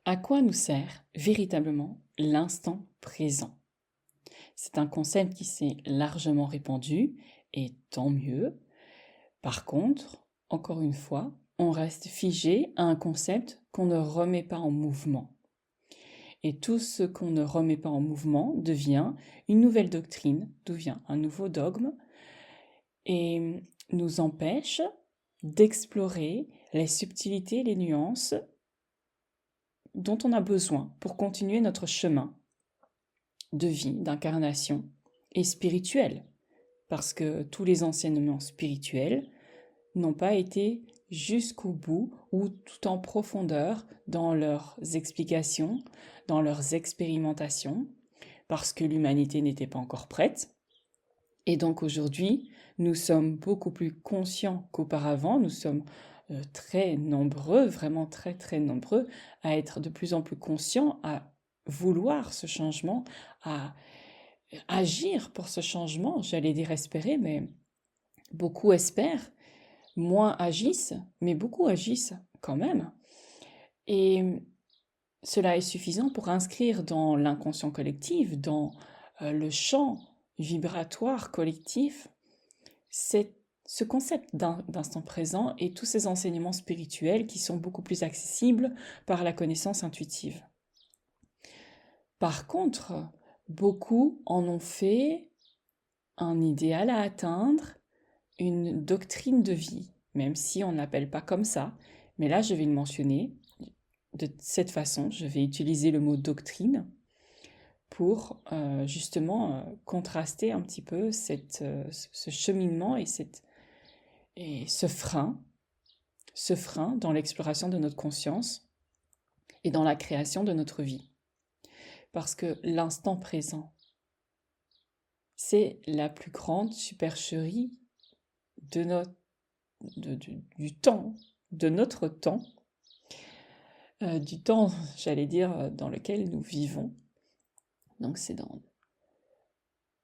À quoi nous sert véritablement l'instant présent? C'est un concept qui s'est largement répandu, et tant mieux. Par contre, encore une fois, on reste figé à un concept qu'on ne remet pas en mouvement. Et tout ce qu'on ne remet pas en mouvement devient une nouvelle doctrine, devient un nouveau dogme, et nous empêche d'explorer les subtilités, les nuances dont on a besoin pour continuer notre chemin de vie, d'incarnation et spirituel. Parce que tous les enseignements spirituels n'ont pas été jusqu'au bout ou tout en profondeur dans leurs explications, dans leurs expérimentations, parce que l'humanité n'était pas encore prête. Et donc aujourd'hui, nous sommes beaucoup plus conscients qu'auparavant, nous sommes très nombreux, vraiment très très nombreux, à être de plus en plus conscients, à vouloir ce changement, à agir pour ce changement, j'allais dire espérer, mais beaucoup espèrent, moins agissent, mais beaucoup agissent quand même. Et cela est suffisant pour inscrire dans l'inconscient collectif, dans le champ vibratoire collectif, ce concept d'instant présent et tous ces enseignements spirituels qui sont beaucoup plus accessibles par la connaissance intuitive. Par contre, beaucoup en ont fait un idéal à atteindre, une doctrine de vie, même si on ne l'appelle pas comme ça. Mais là, je vais le mentionner de cette façon. Je vais utiliser le mot doctrine pour justement contraster un petit peu ce cheminement et ce frein dans l'exploration de notre conscience et dans la création de notre vie. Parce que l'instant présent, c'est la plus grande supercherie de du temps, de notre temps, du temps, j'allais dire, dans lequel nous vivons. Donc c'est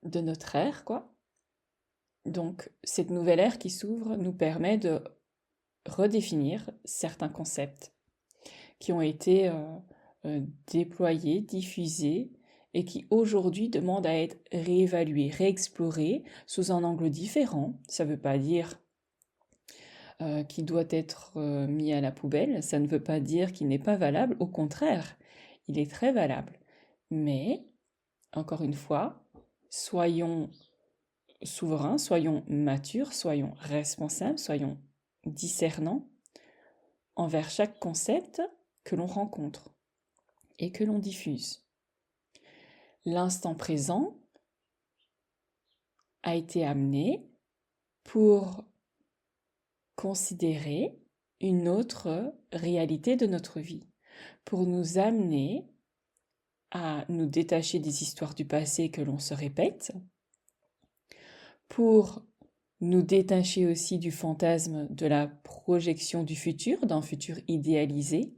de notre ère, quoi. Donc cette nouvelle ère qui s'ouvre nous permet de redéfinir certains concepts qui ont été déployés, diffusés, et qui aujourd'hui demandent à être réévalués, réexplorés sous un angle différent. Ça ne veut pas dire qu'il doit être mis à la poubelle, ça ne veut pas dire qu'il n'est pas valable, au contraire, il est très valable. Mais, encore une fois, soyons souverains, soyons matures, soyons responsables, soyons discernants envers chaque concept que l'on rencontre et que l'on diffuse. L'instant présent a été amené pour considérer une autre réalité de notre vie, pour nous amener à nous détacher des histoires du passé que l'on se répète, pour nous détacher aussi du fantasme de la projection du futur, d'un futur idéalisé,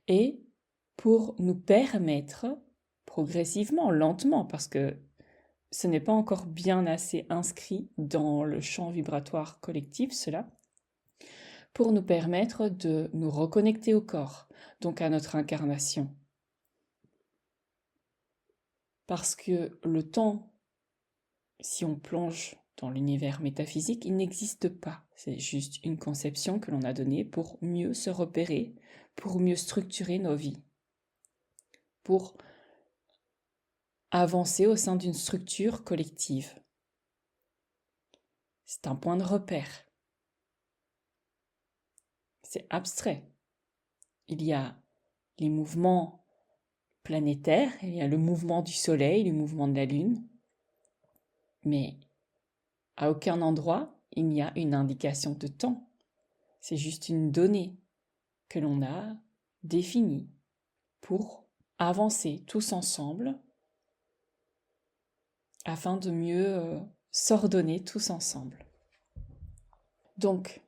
et pour nous permettre progressivement, lentement, parce que ce n'est pas encore bien assez inscrit dans le champ vibratoire collectif, cela, pour nous permettre de nous reconnecter au corps, donc à notre incarnation. Parce que le temps, si on plonge dans l'univers métaphysique, il n'existe pas. C'est juste une conception que l'on a donnée pour mieux se repérer, pour mieux structurer nos vies, pour avancer au sein d'une structure collective. C'est un point de repère. C'est abstrait. Il y a les mouvements planétaires, il y a le mouvement du Soleil, le mouvement de la Lune, mais à aucun endroit il n'y a une indication de temps. C'est juste une donnée que l'on a définie pour avancer tous ensemble afin de mieux s'ordonner tous ensemble. Donc,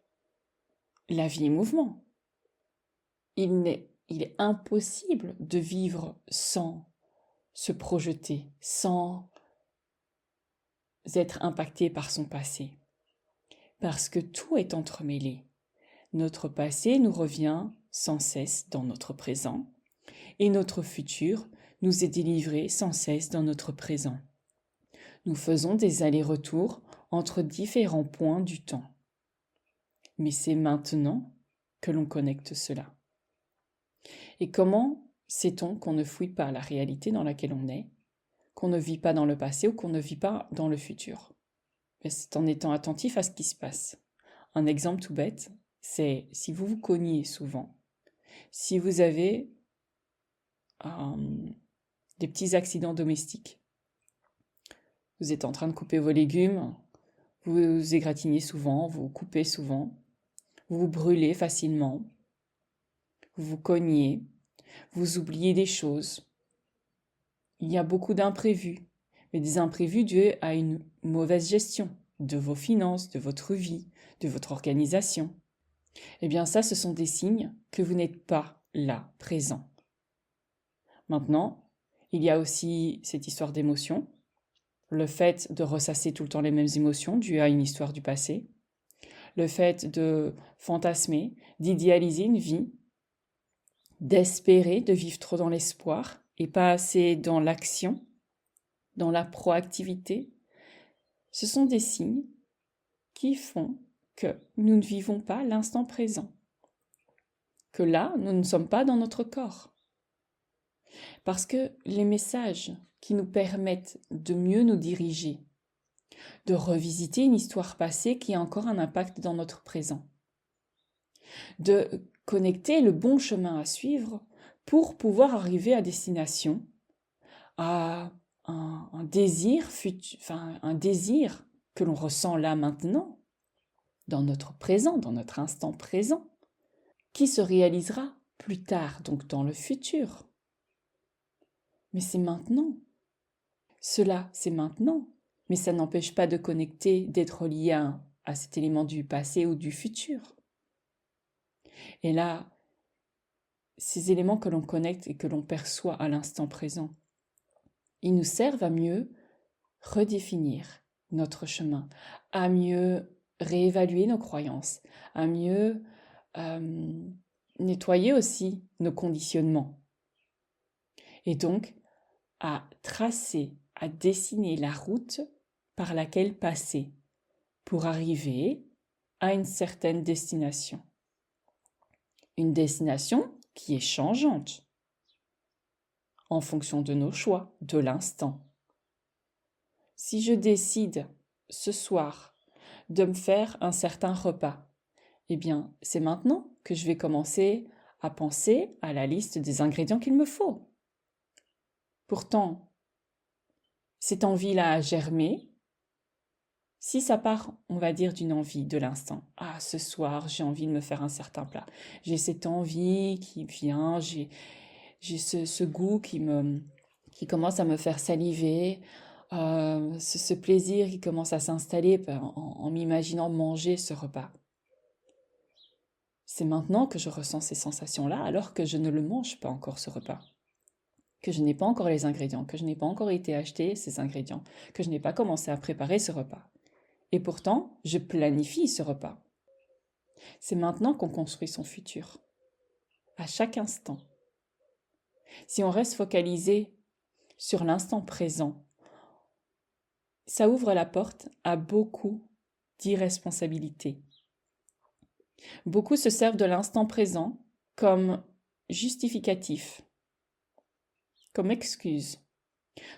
la vie est mouvement. Il est impossible de vivre sans se projeter, sans être impacté par son passé. Parce que tout est entremêlé. Notre passé nous revient sans cesse dans notre présent et notre futur nous est délivré sans cesse dans notre présent. Nous faisons des allers-retours entre différents points du temps. Mais c'est maintenant que l'on connecte cela. Et comment sait-on qu'on ne fouille pas la réalité dans laquelle on est, qu'on ne vit pas dans le passé ou qu'on ne vit pas dans le futur? C'est en étant attentif à ce qui se passe. Un exemple tout bête, c'est si vous vous cognez souvent, si vous avez des petits accidents domestiques, vous êtes en train de couper vos légumes, vous vous égratignez souvent, vous coupez souvent, vous vous brûlez facilement, vous vous cognez, vous oubliez des choses. Il y a beaucoup d'imprévus, mais des imprévus dus à une mauvaise gestion de vos finances, de votre vie, de votre organisation. Eh bien ça, ce sont des signes que vous n'êtes pas là, présent. Maintenant, il y a aussi cette histoire d'émotions, le fait de ressasser tout le temps les mêmes émotions dues à une histoire du passé, le fait de fantasmer, d'idéaliser une vie, d'espérer, de vivre trop dans l'espoir et pas assez dans l'action, dans la proactivité. Ce sont des signes qui font que nous ne vivons pas l'instant présent, que là, nous ne sommes pas dans notre corps. Parce que les messages qui nous permettent de mieux nous diriger, de revisiter une histoire passée qui a encore un impact dans notre présent, de connecter le bon chemin à suivre pour pouvoir arriver à destination, à un désir que l'on ressent là maintenant, dans notre présent, dans notre instant présent, qui se réalisera plus tard, donc dans le futur. Mais c'est maintenant. Cela, c'est maintenant. Mais ça n'empêche pas de connecter, d'être lié à cet élément du passé ou du futur. Et là, ces éléments que l'on connecte et que l'on perçoit à l'instant présent, ils nous servent à mieux redéfinir notre chemin, à mieux réévaluer nos croyances, à mieux nettoyer aussi nos conditionnements. Et donc, à tracer, à dessiner la route par laquelle passer pour arriver à une certaine destination. Une destination qui est changeante en fonction de nos choix, de l'instant. Si je décide ce soir de me faire un certain repas, eh bien, c'est maintenant que je vais commencer à penser à la liste des ingrédients qu'il me faut. Pourtant, cette envie-là a germé. Si ça part, on va dire, d'une envie de l'instant. Ah, ce soir, j'ai envie de me faire un certain plat. J'ai cette envie qui vient, j'ai ce goût qui commence à me faire saliver, ce plaisir qui commence à s'installer en m'imaginant manger ce repas. C'est maintenant que je ressens ces sensations-là, alors que je ne le mange pas encore, ce repas. Que je n'ai pas encore les ingrédients, que je n'ai pas encore été acheter ces ingrédients, que je n'ai pas commencé à préparer ce repas. Et pourtant, je planifie ce repas. C'est maintenant qu'on construit son futur, à chaque instant. Si on reste focalisé sur l'instant présent, ça ouvre la porte à beaucoup d'irresponsabilités. Beaucoup se servent de l'instant présent comme justificatif, comme excuse,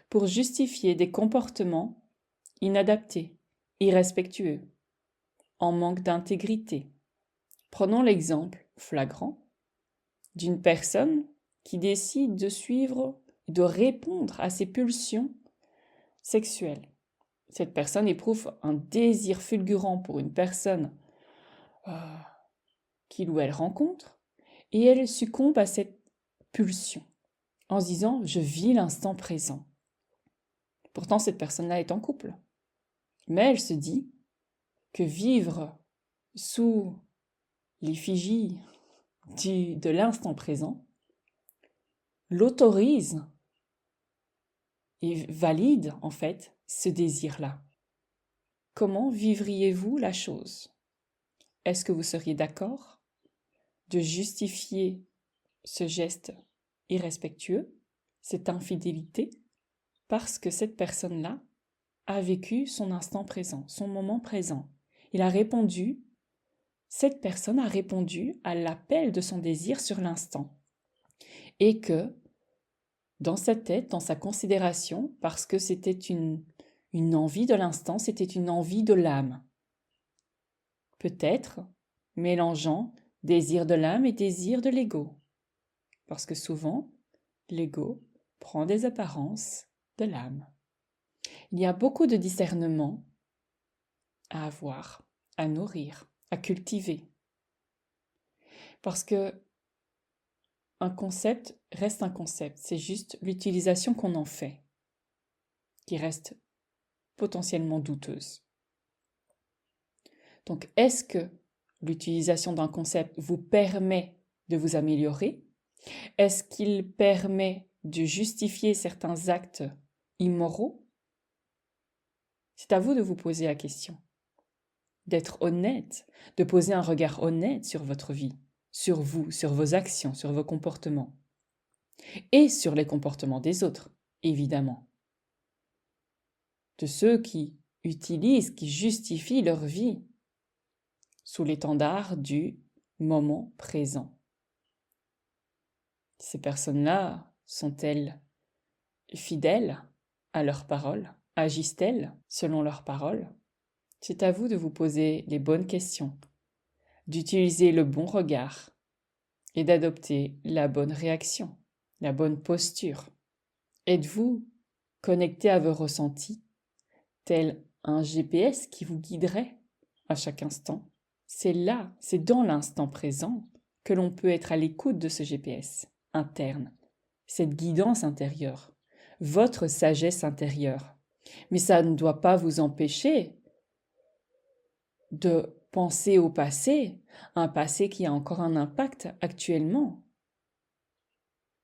pour justifier des comportements inadaptés, irrespectueux, en manque d'intégrité. Prenons l'exemple flagrant d'une personne qui décide de suivre, de répondre à ses pulsions sexuelles. Cette personne éprouve un désir fulgurant pour une personne qu'il ou elle rencontre, et elle succombe à cette pulsion en se disant « je vis l'instant présent ». Pourtant, cette personne-là est en couple. Mais elle se dit que vivre sous l'effigie de l'instant présent l'autorise et valide en fait ce désir-là. Comment vivriez-vous la chose? Est-ce que vous seriez d'accord? de justifier ce geste irrespectueux, cette infidélité, parce que cette personne-là a vécu son instant présent, son moment présent. Cette personne a répondu à l'appel de son désir sur l'instant. Et que, dans sa tête, dans sa considération, parce que c'était une envie de l'instant, c'était une envie de l'âme. Peut-être mélangeant désir de l'âme et désir de l'ego. Parce que souvent, l'ego prend des apparences de l'âme. Il y a beaucoup de discernement à avoir, à nourrir, à cultiver. Parce que un concept reste un concept, c'est juste l'utilisation qu'on en fait qui reste potentiellement douteuse. Donc, est-ce que l'utilisation d'un concept vous permet de vous améliorer? Est-ce qu'il permet de justifier certains actes immoraux? C'est à vous de vous poser la question, d'être honnête, de poser un regard honnête sur votre vie, sur vous, sur vos actions, sur vos comportements, et sur les comportements des autres, évidemment. De ceux qui utilisent, qui justifient leur vie sous l'étendard du moment présent. Ces personnes-là sont-elles fidèles à leurs paroles? Agissent-elles selon leurs paroles? C'est à vous de vous poser les bonnes questions, d'utiliser le bon regard et d'adopter la bonne réaction, la bonne posture. Êtes-vous connecté à vos ressentis, tel un GPS qui vous guiderait à chaque instant? C'est là, c'est dans l'instant présent que l'on peut être à l'écoute de ce GPS interne, cette guidance intérieure, votre sagesse intérieure. Mais ça ne doit pas vous empêcher de penser au passé, un passé qui a encore un impact actuellement.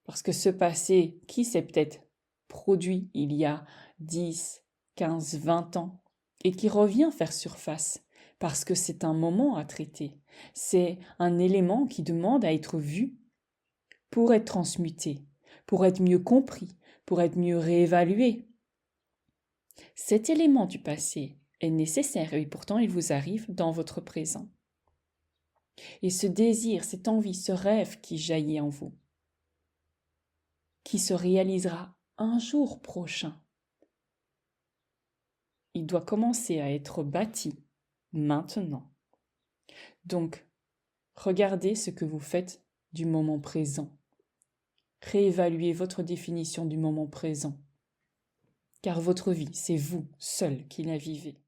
Parce que ce passé qui s'est peut-être produit il y a 10, 15, 20 ans et qui revient faire surface, parce que c'est un moment à traiter, c'est un élément qui demande à être vu pour être transmuté, pour être mieux compris, pour être mieux réévalué. Cet élément du passé est nécessaire et pourtant il vous arrive dans votre présent. Et ce désir, cette envie, ce rêve qui jaillit en vous, qui se réalisera un jour prochain, il doit commencer à être bâti maintenant. Donc, regardez ce que vous faites du moment présent. Réévaluez votre définition du moment présent. Car votre vie, c'est vous seul qui la vivez.